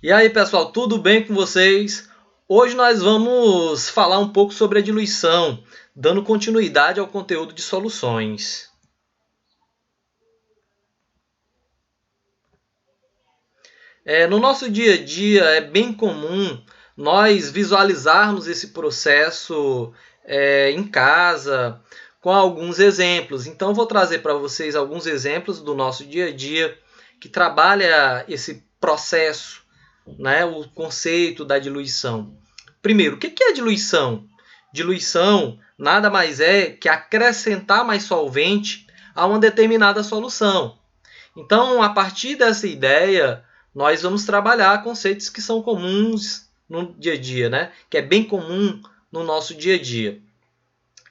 E aí, pessoal, tudo bem com vocês? Hoje nós vamos falar um pouco sobre a diluição, dando continuidade ao conteúdo de soluções. No nosso dia a dia é bem comum nós visualizarmos esse processo em casa com alguns exemplos. Então, vou trazer para vocês alguns exemplos do nosso dia a dia que trabalha esse processo, né, o conceito da diluição. Primeiro, o que é diluição? Diluição nada mais é que acrescentar mais solvente a uma determinada solução. Então, a partir dessa ideia, nós vamos trabalhar conceitos que são comuns no dia a dia, né? Que é bem comum no nosso dia a dia.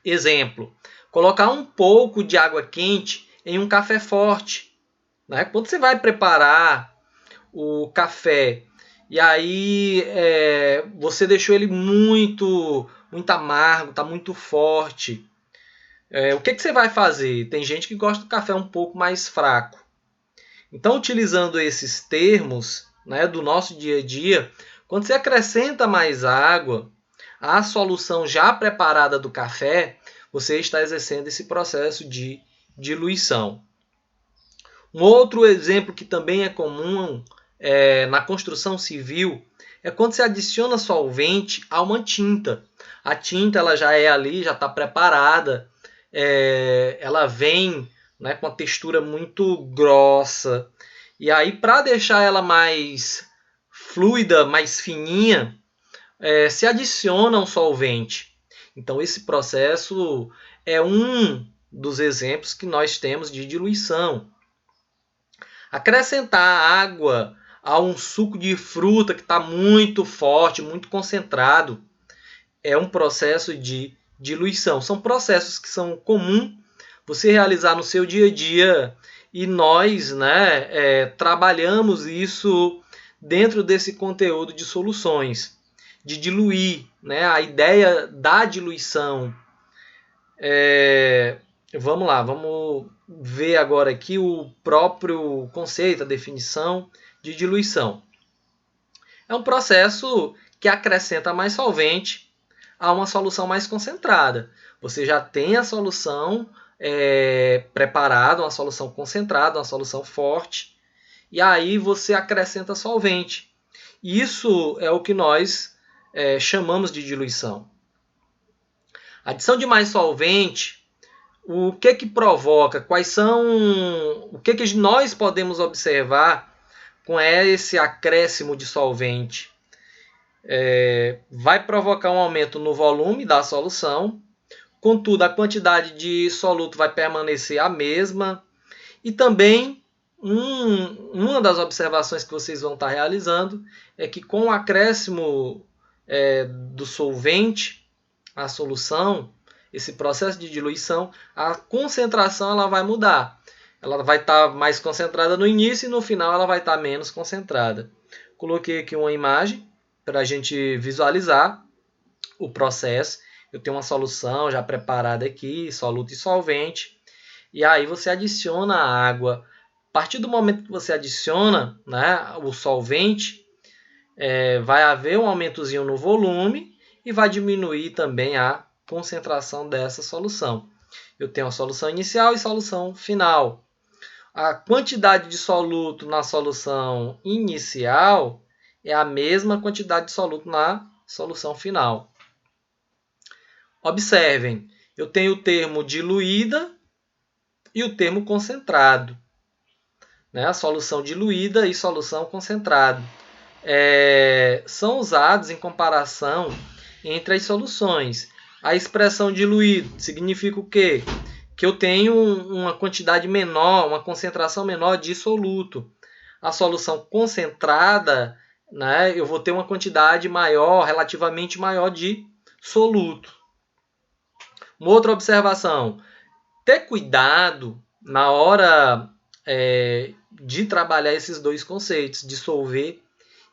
Exemplo, colocar um pouco de água quente em um café forte. Né? Quando você vai preparar o café e aí você deixou ele muito amargo, está muito forte. O que você vai fazer? Tem gente que gosta do café um pouco mais fraco. Então, utilizando esses termos, né, do nosso dia a dia, quando você acrescenta mais água à solução já preparada do café, você está exercendo esse processo de diluição. Um outro exemplo que também é comum na construção civil é quando você adiciona solvente a uma tinta. A tinta ela já é ali, já está preparada, ela vem, né, com uma textura muito grossa. E aí, para deixar ela mais fluida, mais fininha, se adiciona um solvente. Então, esse processo é um dos exemplos que nós temos de diluição. Acrescentar água a um suco de fruta que está muito forte, muito concentrado, é um processo de diluição. São processos que são comuns você realizar no seu dia a dia e nós, né, trabalhamos isso dentro desse conteúdo de soluções, de diluir, né, a ideia da diluição. Vamos lá, vamos ver agora aqui o próprio conceito, a definição de diluição. É um processo que acrescenta mais solvente a uma solução mais concentrada. Você já tem a solução preparada, uma solução concentrada, uma solução forte, e aí você acrescenta solvente. Isso é o que nós chamamos de diluição. A adição de mais solvente, o que provoca? Quais são o que nós podemos observar com esse acréscimo de solvente? Vai provocar um aumento no volume da solução, contudo a quantidade de soluto vai permanecer a mesma, e também uma das observações que vocês vão estar realizando é que com o acréscimo do solvente à solução, esse processo de diluição, a concentração ela vai mudar. Ela vai estar mais concentrada no início e no final ela vai estar menos concentrada. Coloquei aqui uma imagem para a gente visualizar o processo. Eu tenho uma solução já preparada aqui, soluto e solvente. E aí você adiciona a água. A partir do momento que você adiciona, né, o solvente, vai haver um aumentozinho no volume e vai diminuir também a concentração dessa solução. Eu tenho a solução inicial e solução final. A quantidade de soluto na solução inicial é a mesma quantidade de soluto na solução final. Observem, eu tenho o termo diluída e o termo concentrado. Né? A solução diluída e solução concentrada. São usados em comparação entre as soluções. A expressão diluído significa o quê? Que eu tenho uma quantidade menor, uma concentração menor de soluto. A solução concentrada, né, eu vou ter uma quantidade maior, relativamente maior de soluto. Uma outra observação, ter cuidado na hora de trabalhar esses dois conceitos, dissolver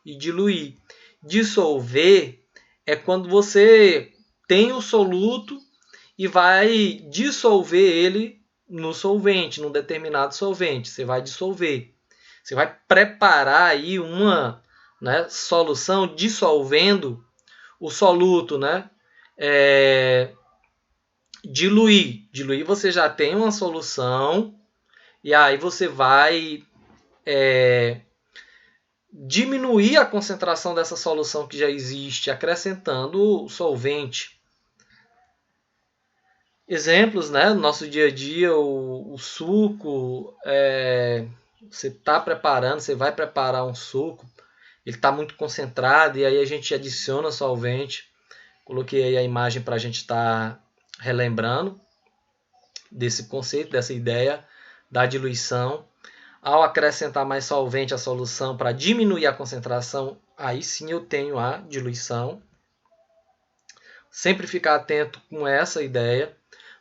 e diluir. Dissolver é quando você tem o soluto e vai dissolver ele no solvente, num determinado solvente. Você vai dissolver. Você vai preparar aí uma né, solução dissolvendo o soluto, né, diluir. Diluir, você já tem uma solução e aí você vai diminuir a concentração dessa solução que já existe, acrescentando solvente. Exemplos, né? No nosso dia a dia, o suco, você está preparando, você vai preparar um suco, ele está muito concentrado e aí a gente adiciona solvente. Coloquei aí a imagem para a gente estar relembrando desse conceito, dessa ideia da diluição. Ao acrescentar mais solvente à solução para diminuir a concentração, aí sim eu tenho a diluição. Sempre ficar atento com essa ideia.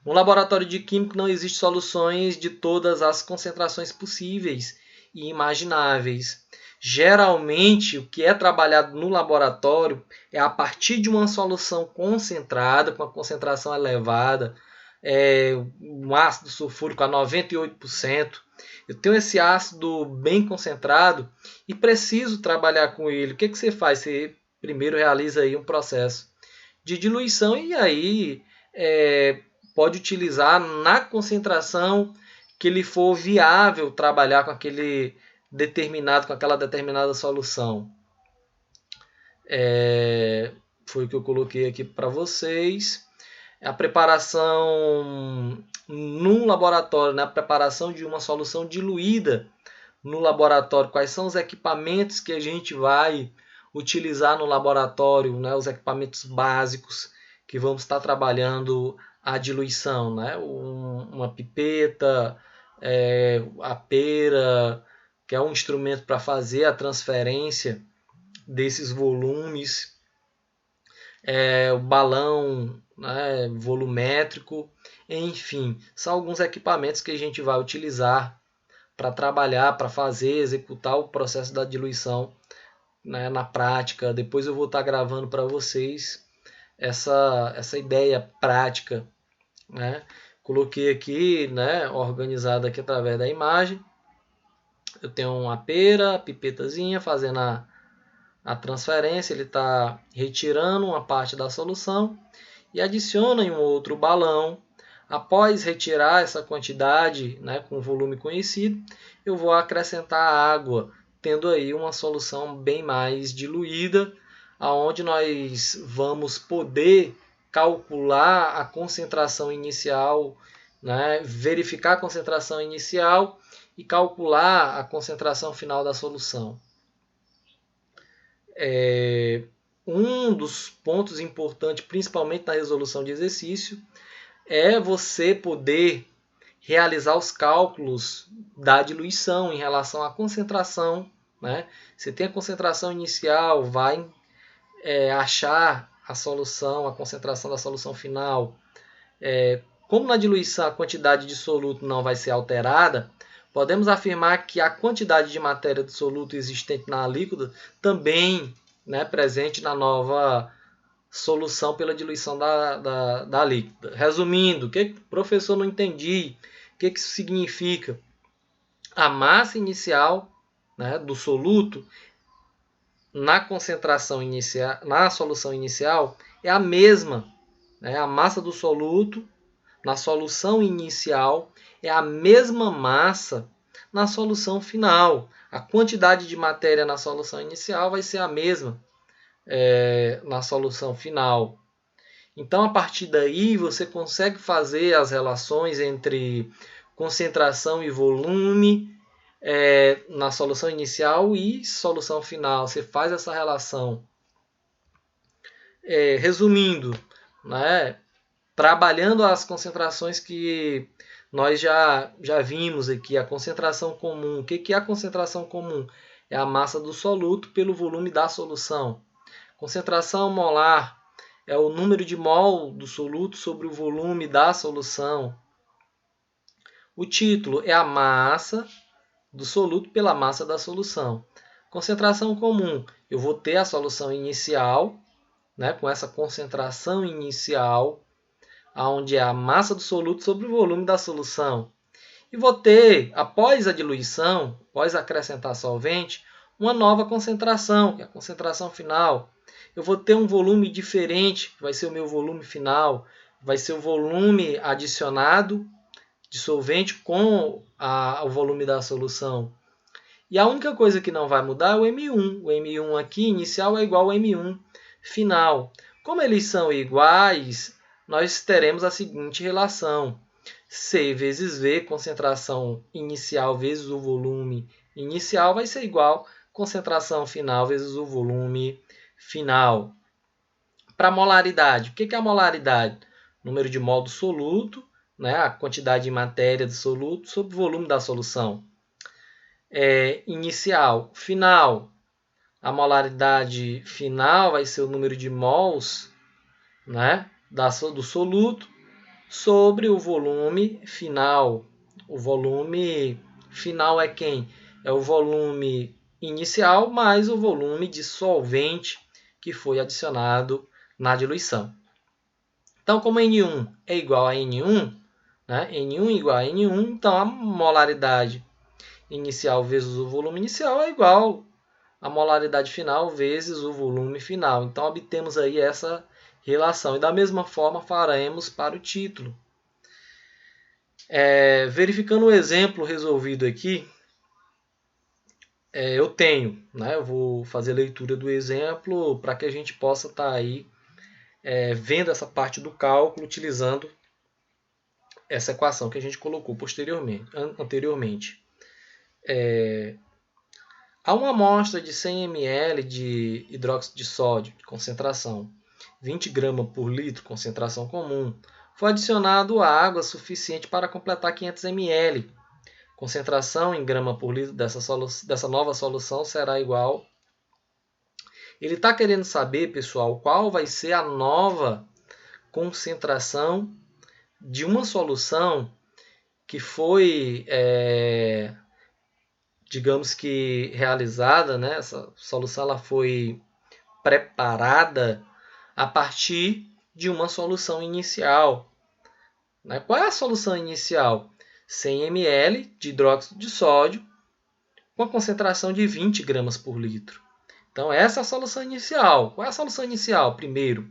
No laboratório de química não existem soluções de todas as concentrações possíveis e imagináveis. Geralmente, o que é trabalhado no laboratório é a partir de uma solução concentrada, com a concentração elevada, um ácido sulfúrico a 98%. Eu tenho esse ácido bem concentrado e preciso trabalhar com ele. O que você faz? Você primeiro realiza aí um processo de diluição e aí pode utilizar na concentração que lhe for viável trabalhar com aquela determinada solução. Foi o que eu coloquei aqui para vocês. A preparação num laboratório, né? A preparação de uma solução diluída no laboratório. Quais são os equipamentos que a gente vai utilizar no laboratório, né? Os equipamentos básicos que vamos estar trabalhando a diluição, né? Uma pipeta, a pera, que é um instrumento para fazer a transferência desses volumes, o balão, né, volumétrico, enfim, são alguns equipamentos que a gente vai utilizar para trabalhar, para executar o processo da diluição, né, na prática. Depois eu vou estar gravando para vocês essa ideia prática, né? Coloquei aqui, né, organizado aqui através da imagem. Eu tenho uma pera, a pipetazinha fazendo a transferência, ele está retirando uma parte da solução e adiciona em um outro balão. Após retirar essa quantidade, né, com o volume conhecido, eu vou acrescentar água, tendo aí uma solução bem mais diluída, aonde nós vamos poder calcular a concentração inicial, né, verificar a concentração inicial e calcular a concentração final da solução. Um dos pontos importantes, principalmente na resolução de exercício, é você poder realizar os cálculos da diluição em relação à concentração, né? Você tem a concentração inicial, vai achar a solução, a concentração da solução final. Como na diluição a quantidade de soluto não vai ser alterada, podemos afirmar que a quantidade de matéria do soluto existente na líquida também, né, presente na nova solução pela diluição da líquida. Resumindo, o que professor não entendi? O que isso significa? A massa inicial, né, do soluto na concentração inicial, na solução inicial, é a mesma. Né? A massa do soluto na solução inicial é a mesma massa na solução final. A quantidade de matéria na solução inicial vai ser a mesma na solução final. Então, a partir daí, você consegue fazer as relações entre concentração e volume na solução inicial e solução final. Você faz essa relação. Resumindo, né, trabalhando as concentrações que nós já vimos aqui, a concentração comum. O que é a concentração comum? É a massa do soluto pelo volume da solução. Concentração molar é o número de mol do soluto sobre o volume da solução. O título é a massa do soluto pela massa da solução. Concentração comum, eu vou ter a solução inicial, né, com essa concentração inicial, onde é a massa do soluto sobre o volume da solução. E vou ter, após a diluição, após acrescentar solvente, uma nova concentração, que é a concentração final. Eu vou ter um volume diferente, que vai ser o meu volume final, vai ser o volume adicionado de solvente com o volume da solução. E a única coisa que não vai mudar é o M1. O M1 aqui inicial é igual ao M1 final. Como eles são iguais, nós teremos a seguinte relação. C vezes V, concentração inicial vezes o volume inicial, vai ser igual a concentração final vezes o volume final. Para molaridade, o que é a molaridade? Número de mol do soluto, né, a quantidade de matéria do soluto sobre o volume da solução. Inicial, final. A molaridade final vai ser o número de mols, né, do soluto sobre o volume final. O volume final é quem? É o volume inicial mais o volume de solvente que foi adicionado na diluição. Então, como N1 é igual a N1, né, N1 igual a N1, então a molaridade inicial vezes o volume inicial é igual a molaridade final vezes o volume final. Então, obtemos aí essa relação. E da mesma forma faremos para o título. Verificando o exemplo resolvido aqui, eu tenho, né, eu vou fazer a leitura do exemplo para que a gente possa estar aí vendo essa parte do cálculo utilizando essa equação que a gente colocou anteriormente. Há uma amostra de 100 ml de hidróxido de sódio, de concentração 20 gramas por litro, concentração comum. Foi adicionado água suficiente para completar 500 ml. Concentração em grama por litro dessa nova solução será igual. Ele está querendo saber, pessoal, qual vai ser a nova concentração de uma solução que foi, digamos que, realizada, né? Essa solução ela foi preparada a partir de uma solução inicial. Né? Qual é a solução inicial? 100 ml de hidróxido de sódio com a concentração de 20 gramas por litro. Então, essa é a solução inicial. Qual é a solução inicial? Primeiro,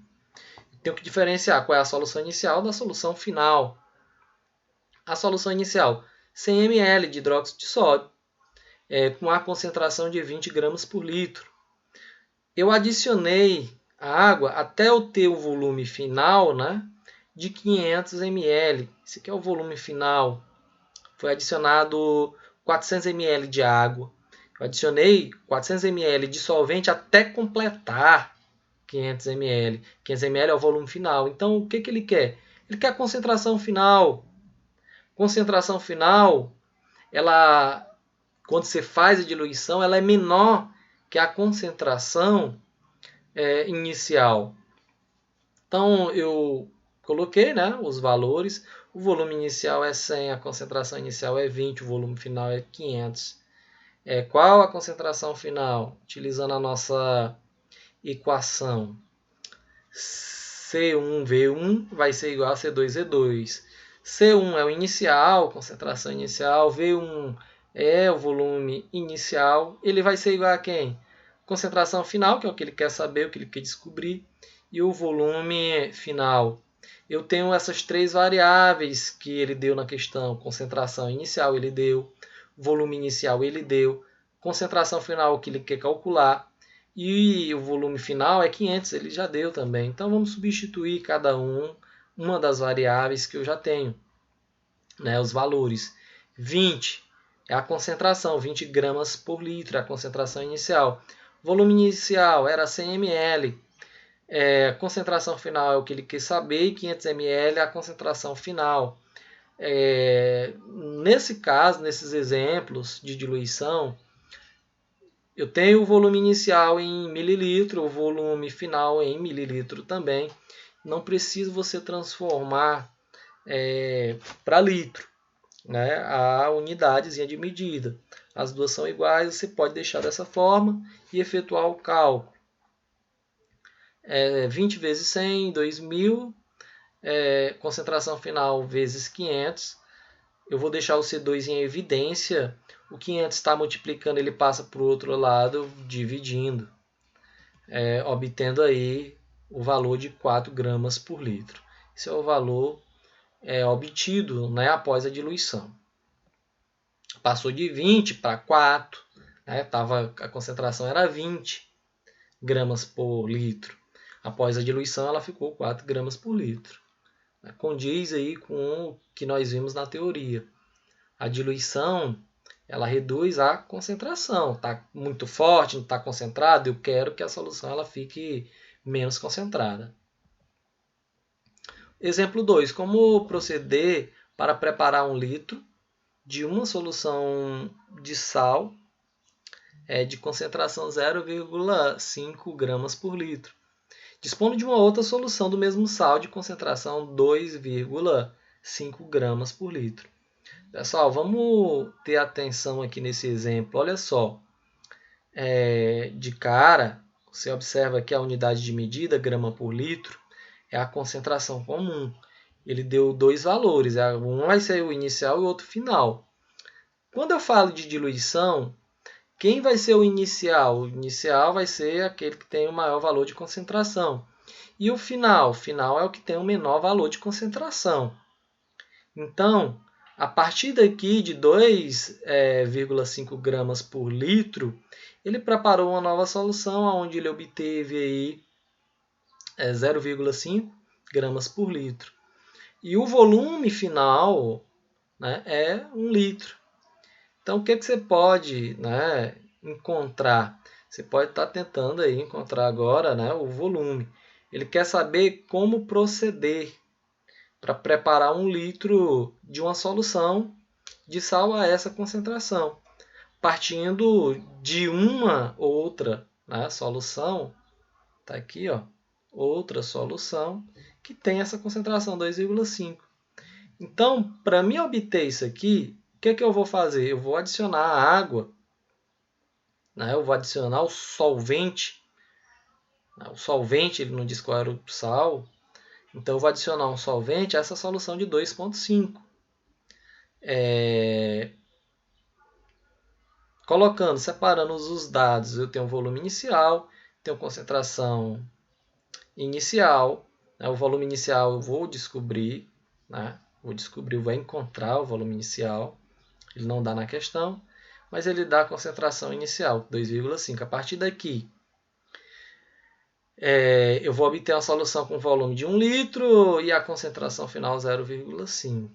tenho que diferenciar qual é a solução inicial da solução final. A solução inicial, 100 ml de hidróxido de sódio com a concentração de 20 gramas por litro. Eu adicionei a água até eu ter o volume final, né, de 500 ml. Esse aqui é o volume final. Foi adicionado 400 ml de água. Eu adicionei 400 ml de solvente até completar 500 ml. 500 ml é o volume final. Então, o que ele quer? Ele quer a concentração final. Concentração final, ela, quando você faz a diluição, ela é menor que a concentração inicial. Então, eu coloquei, né, os valores. O volume inicial é 100, a concentração inicial é 20, o volume final é 500. Qual a concentração final? Utilizando a nossa equação. C1V1 vai ser igual a C2V2. C1 é o inicial, concentração inicial. V1 é o volume inicial. Ele vai ser igual a quem? Concentração final, que é o que ele quer saber, o que ele quer descobrir. E o volume final. Eu tenho essas três variáveis que ele deu na questão. Concentração inicial ele deu. Volume inicial ele deu. Concentração final que ele quer calcular. E o volume final é 500, ele já deu também. Então vamos substituir cada uma das variáveis que eu já tenho. Né, os valores. 20 é a concentração, 20 gramas por litro, é a concentração inicial. Volume inicial era 100 ml. A concentração final é o que ele quer saber e 500 ml é a concentração final. Nesse caso, nesses exemplos de diluição, eu tenho o volume inicial em mililitro, o volume final em mililitro também. Não precisa você transformar para litro, né? A unidadezinha de medida. As duas são iguais, você pode deixar dessa forma e efetuar o cálculo. 20 vezes 100, 2.000, concentração final vezes 500. Eu vou deixar o C2 em evidência, O 500 está multiplicando, ele passa para o outro lado, dividindo, obtendo aí o valor de 4 gramas por litro. Esse é o valor obtido, né, após a diluição. Passou de 20 para 4, né, a concentração era 20 gramas por litro. Após a diluição, ela ficou 4 gramas por litro. Condiz aí com o que nós vimos na teoria. A diluição, ela reduz a concentração. Está muito forte, não está concentrado, eu quero que a solução ela fique menos concentrada. Exemplo 2. Como proceder para preparar 1 litro de uma solução de sal de concentração 0,5 gramas por litro, dispondo de uma outra solução do mesmo sal de concentração 2,5 gramas por litro. Pessoal, vamos ter atenção aqui nesse exemplo. Olha só, de cara, você observa que a unidade de medida, grama por litro, é a concentração comum. Ele deu 2 valores, um vai ser o inicial e o outro final. Quando eu falo de diluição, quem vai ser o inicial? O inicial vai ser aquele que tem o maior valor de concentração. E o final? O final é o que tem o menor valor de concentração. Então, a partir daqui de 2,5 gramas por litro, ele preparou uma nova solução onde ele obteve aí 0,5 gramas por litro. E o volume final, né, é 1 litro. Então, o que você pode, né, encontrar? Você pode estar tentando aí encontrar agora, né, o volume. Ele quer saber como proceder para preparar 1 litro de uma solução de sal a essa concentração, partindo de uma outra, né, solução, está aqui, ó, outra solução que tem essa concentração 2,5. Então, para mim obter isso aqui, o que eu vou fazer? Eu vou adicionar a água, né? Eu vou adicionar o solvente. O solvente, ele não diz qual era o sal. Então, eu vou adicionar um solvente a essa solução de 2,5. Colocando, separando os dados, eu tenho o volume inicial, tenho concentração inicial. O volume inicial eu vou descobrir, né? Vou encontrar o volume inicial. Ele não dá na questão, mas ele dá a concentração inicial, 2,5. A partir daqui, eu vou obter uma solução com volume de 1 litro e a concentração final 0,5.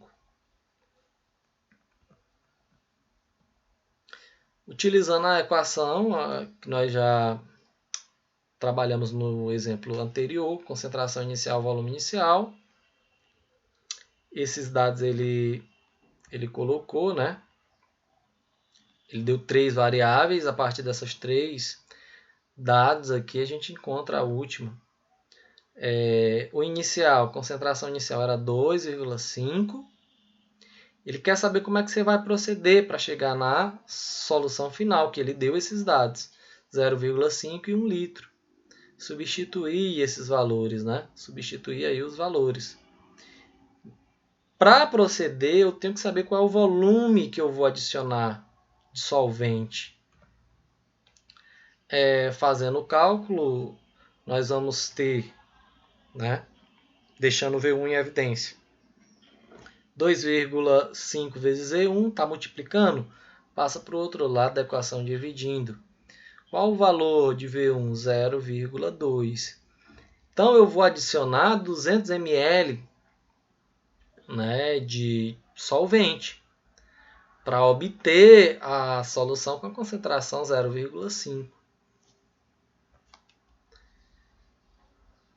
Utilizando a equação que nós já trabalhamos no exemplo anterior, concentração inicial, volume inicial. Esses dados ele colocou, né? Ele deu 3 variáveis. A partir dessas 3 dados aqui, a gente encontra a última. O inicial, a concentração inicial era 2,5. Ele quer saber como é que você vai proceder para chegar na solução final, que ele deu esses dados, 0,5 e 1 litro. Substituir esses valores, né? Substituir aí os valores. Para proceder, eu tenho que saber qual é o volume que eu vou adicionar de solvente. Fazendo o cálculo, nós vamos ter, né, deixando o V1 em evidência, 2,5 vezes E1, está multiplicando, passa para o outro lado da equação dividindo. Qual o valor de V1? 0,2. Então, eu vou adicionar 200 ml, né, de solvente para obter a solução com a concentração 0,5.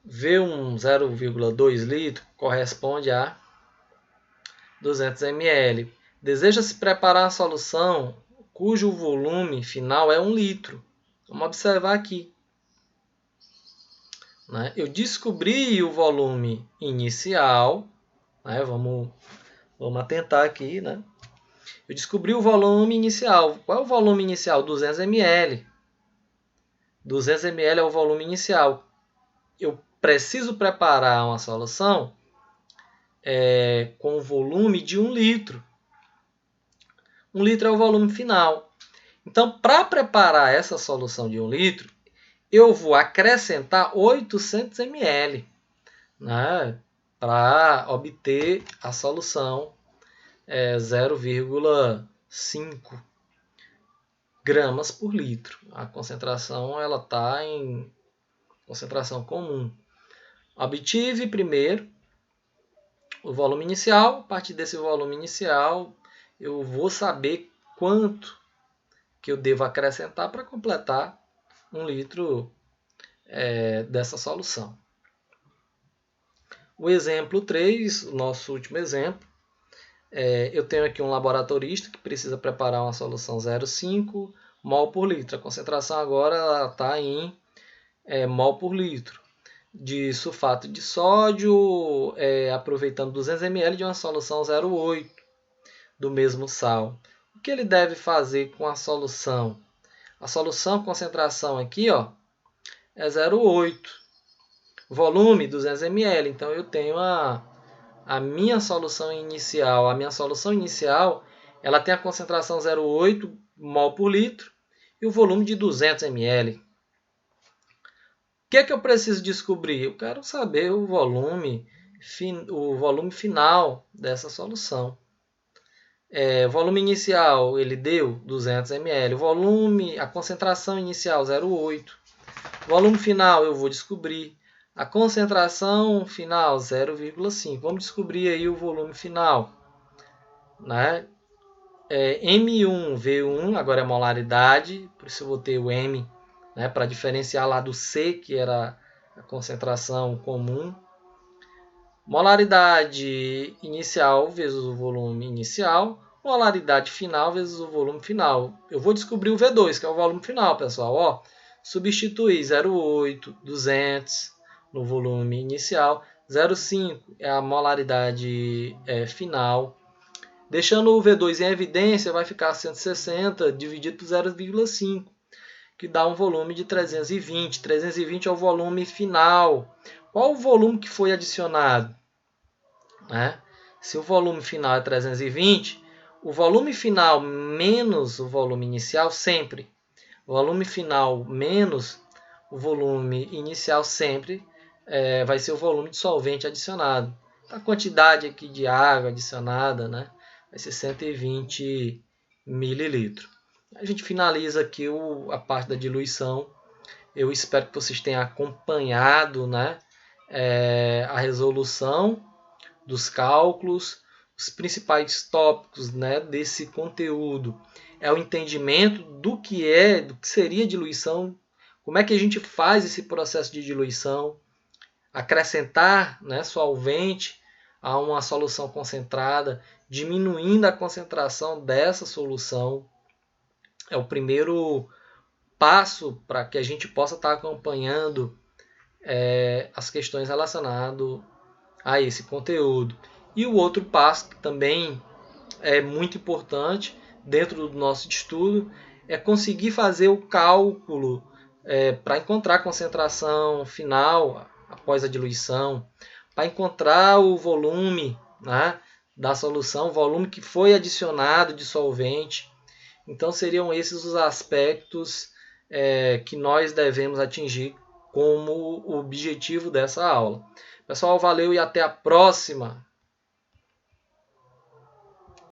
V1 0,2 litro corresponde a 200 ml. Deseja-se preparar a solução cujo volume final é 1 litro. Vamos observar aqui. Eu descobri o volume inicial. Vamos atentar aqui. Eu descobri o volume inicial. Qual é o volume inicial? 200 ml. 200 ml é o volume inicial. Eu preciso preparar uma solução com o volume de 1 litro. 1 litro é o volume final. Então, para preparar essa solução de 1 litro, eu vou acrescentar 800 ml, né, para obter a solução 0,5 gramas por litro. A concentração ela está em concentração comum. Obtive primeiro o volume inicial. A partir desse volume inicial, eu vou saber quanto que eu devo acrescentar para completar 1 litro dessa solução. O exemplo 3, o nosso último exemplo, eu tenho aqui um laboratorista que precisa preparar uma solução 0,5 mol por litro. A concentração agora está em mol por litro de sulfato de sódio, aproveitando 200 ml de uma solução 0,8 do mesmo sal. O que ele deve fazer com a solução? A solução, concentração aqui, ó, é 0,8. Volume, 200 ml. Então, eu tenho a minha solução inicial. A minha solução inicial ela tem a concentração 0,8 mol por litro e o volume de 200 ml. O que é que eu preciso descobrir? Eu quero saber o volume final dessa solução. Volume inicial ele deu 200 ml. A concentração inicial 0,8. Volume final eu vou descobrir. A concentração final 0,5. Vamos descobrir aí o volume final, né? M1V1 agora é molaridade, por isso eu vou ter o M, né, para diferenciar lá do C, que era a concentração comum. Molaridade inicial vezes o volume inicial, molaridade final vezes o volume final. Eu vou descobrir o V2, que é o volume final, pessoal. Ó, substituir 0,8, 200 no volume inicial, 0,5 é a molaridade final. Deixando o V2 em evidência, vai ficar 160 dividido por 0,5, que dá um volume de 320. 320 é o volume final. Qual o volume que foi adicionado? Se o volume final é 320, o volume final menos o volume inicial sempre. O volume final menos o volume inicial sempre vai ser o volume de solvente adicionado. A quantidade aqui de água adicionada, né, vai ser 120 mililitros. A gente finaliza aqui a parte da diluição. Eu espero que vocês tenham acompanhado, né, a resolução dos cálculos, os principais tópicos, né, desse conteúdo. É o entendimento do que seria diluição, como é que a gente faz esse processo de diluição, acrescentar, né, solvente a uma solução concentrada, diminuindo a concentração dessa solução. É o primeiro passo para que a gente possa estar acompanhando as questões relacionadas a esse conteúdo. E o outro passo que também é muito importante dentro do nosso estudo é conseguir fazer o cálculo para encontrar a concentração final após a diluição, para encontrar o volume, né, da solução, o volume que foi adicionado de solvente. Então seriam esses os aspectos que nós devemos atingir como objetivo dessa aula. Pessoal, valeu e até a próxima!